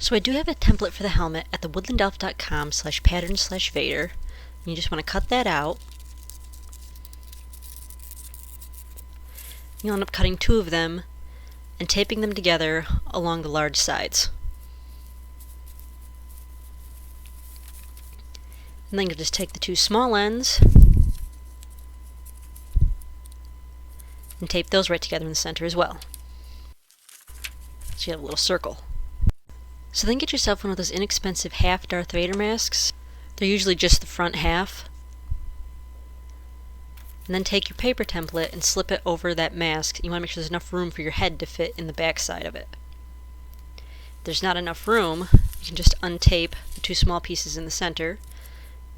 So I do have a template for the helmet at the woodlandelf.com/pattern/Vader. You just want to cut that out. You'll end up cutting 2 of them and taping them together along the large sides. And then you'll just take the 2 small ends and tape those right together in the center as well. So you have a little circle. So then get yourself one of those inexpensive half Darth Vader masks. They're usually just the front half. And then take your paper template and slip it over that mask. You want to make sure there's enough room for your head to fit in the back side of it. If there's not enough room, you can just untape the 2 small pieces in the center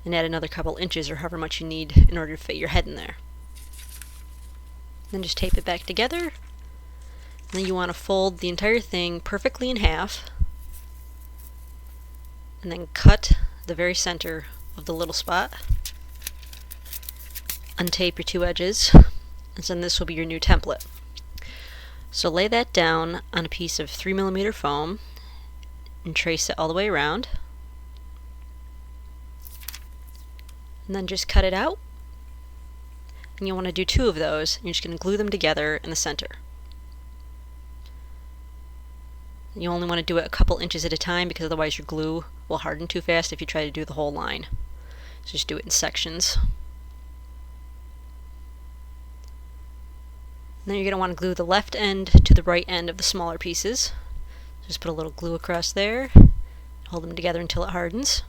and add another couple inches or however much you need in order to fit your head in there. Then just tape it back together. And then you want to fold the entire thing perfectly in half. And then cut the very center of the little spot. Untape your 2 edges, and then this will be your new template. So lay that down on a piece of 3mm foam and trace it all the way around. And then just cut it out. And you want to do 2 of those, and you're just going to glue them together in the center. You only want to do it a couple inches at a time because otherwise your glue will harden too fast if you try to do the whole line. So just do it in sections. Then you're going to want to glue the left end to the right end of the smaller pieces. Just put a little glue across there, hold them together until it hardens.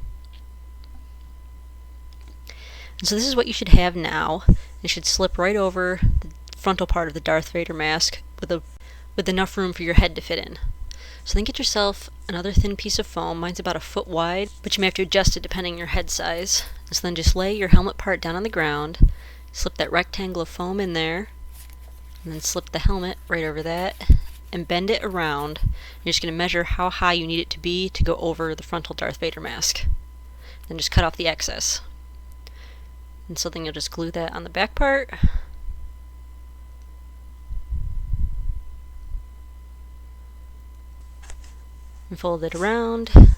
And so this is what you should have now. It should slip right over the frontal part of the Darth Vader mask with enough room for your head to fit in. So then get yourself another thin piece of foam. Mine's about a foot wide, but you may have to adjust it depending on your head size. So then just lay your helmet part down on the ground, slip that rectangle of foam in there, and then slip the helmet right over that, and bend it around. You're just going to measure how high you need it to be to go over the frontal Darth Vader mask. Then just cut off the excess. And so then you'll just glue that on the back part. And fold it around and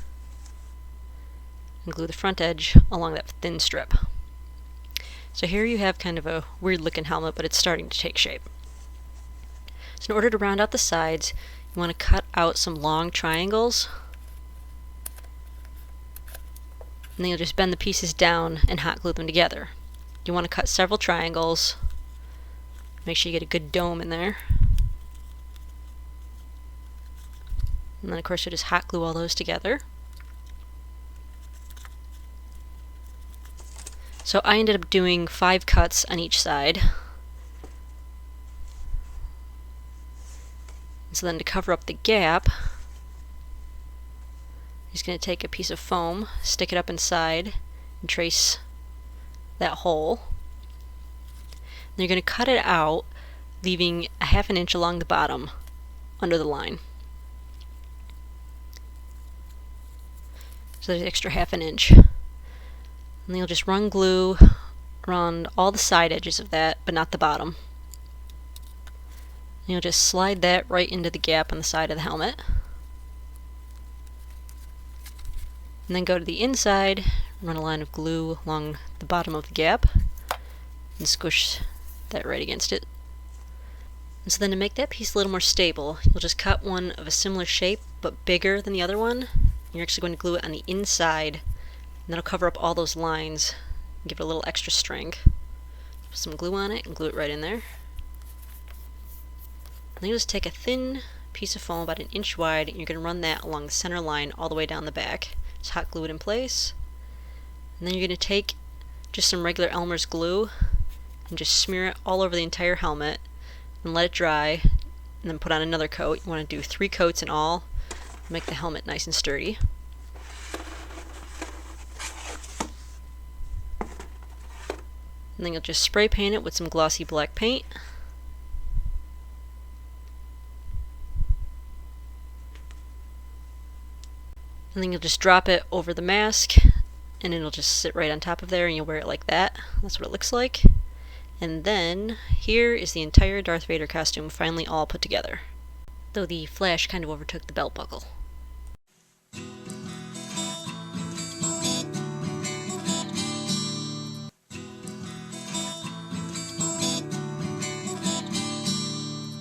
glue the front edge along that thin strip. So here you have kind of a weird looking helmet, but it's starting to take shape. So in order to round out the sides, you want to cut out some long triangles, and then you'll just bend the pieces down and hot glue them together. You want to cut several triangles, make sure you get a good dome in there. And then of course you'll just hot glue all those together. So I ended up doing 5 cuts on each side. So then to cover up the gap, I'm just going to take a piece of foam, stick it up inside, and trace that hole. Then you're going to cut it out, leaving a 1/2 inch along the bottom under the line. So there's an extra 1/2 inch. And then you'll just run glue around all the side edges of that, but not the bottom. And you'll just slide that right into the gap on the side of the helmet. And then go to the inside, run a line of glue along the bottom of the gap, and squish that right against it. And so then to make that piece a little more stable, you'll just cut one of a similar shape, but bigger than the other one. You're actually going to glue it on the inside, and that'll cover up all those lines and give it a little extra strength. Put some glue on it and glue it right in there. And then you'll just take a thin piece of foam about 1 inch wide, and you're going to run that along the center line all the way down the back. Just hot glue it in place. And then you're going to take just some regular Elmer's glue and just smear it all over the entire helmet and let it dry, and then put on another coat. You want to do 3 coats in all. Make the helmet nice and sturdy. And then you'll just spray paint it with some glossy black paint. And then you'll just drop it over the mask, and it'll just sit right on top of there, and you'll wear it like that. That's what it looks like. And then here is the entire Darth Vader costume finally all put together, though the flash kind of overtook the belt buckle.